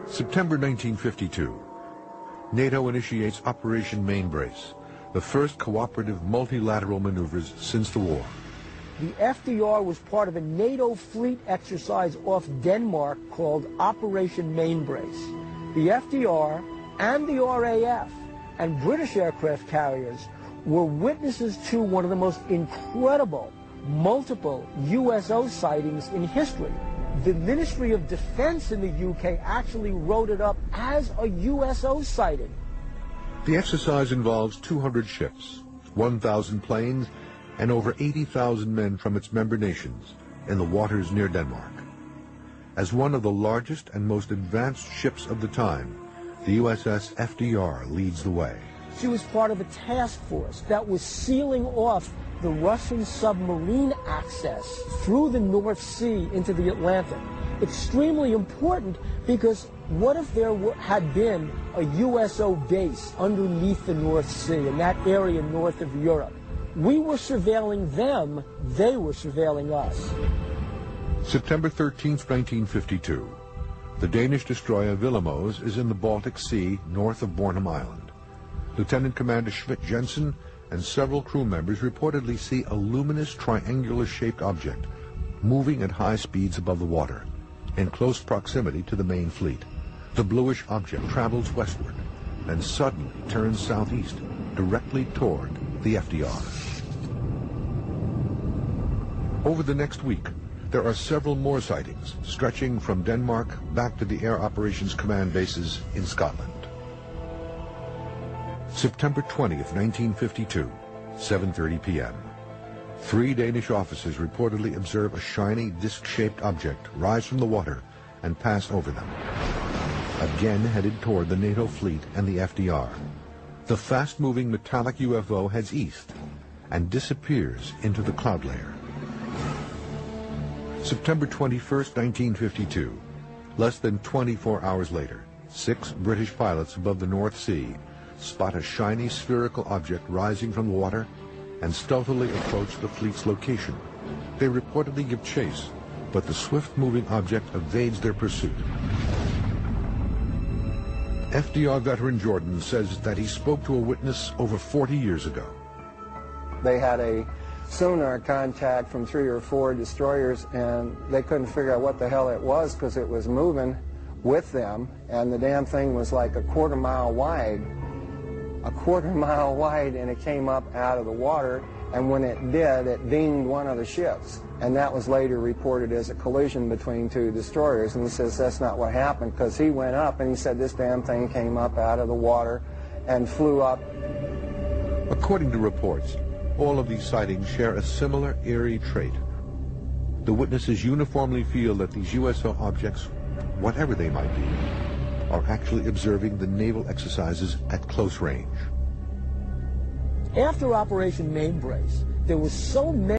September 1952. NATO initiates Operation Mainbrace, the first cooperative multilateral maneuvers since the war. The FDR was part of a NATO fleet exercise off Denmark called Operation Mainbrace. The FDR and the RAF and British aircraft carriers were witnesses to one of the most incredible multiple USO sightings in history. The Ministry of Defense in the UK actually wrote it up as a USO sighting. The exercise involves 200 ships, 1,000 planes, and over 80,000 men from its member nations in the waters near Denmark. As one of the largest and most advanced ships of the time, the USS FDR leads the way. She was part of a task force that was sealing off the Russian submarine access through the North Sea into the Atlantic. Extremely important because what if there had been a USO base underneath the North Sea in that area north of Europe? We were surveilling them, they were surveilling us. September 13th, 1952. The Danish destroyer Willemoes is in the Baltic Sea north of Bornholm Island. Lieutenant Commander Schmidt-Jensen and several crew members reportedly see a luminous triangular-shaped object moving at high speeds above the water, in close proximity to the main fleet. The bluish object travels westward and suddenly turns southeast, directly toward the FDR. Over the next week, there are several more sightings, stretching from Denmark back to the Air Operations Command bases in Scotland. September 20th, 1952, 7:30 p.m. 3 Danish officers reportedly observe a shiny, disc-shaped object rise from the water and pass over them, again headed toward the NATO fleet and the FDR. The fast-moving metallic UFO heads east and disappears into the cloud layer. September 21st, 1952. Less than 24 hours later, 6 British pilots above the North Sea spot a shiny spherical object rising from the water and stealthily approach the fleet's location. They reportedly give chase, but the swift-moving object evades their pursuit. FDR veteran Jordan says that he spoke to a witness over 40 years ago. They had a sonar contact from 3 or 4 destroyers, and they couldn't figure out what the hell it was because it was moving with them, and the damn thing was like a quarter mile wide, and it came up out of the water, and when it did, it dinged one of the ships, and that was later reported as a collision between 2 destroyers. And he says that's not what happened, because he went up and he said this damn thing came up out of the water and flew up. According to reports, all of these sightings share a similar eerie trait. The witnesses uniformly feel that these USO objects, whatever they might be, are actually observing the naval exercises at close range. After Operation Mainbrace, there was so many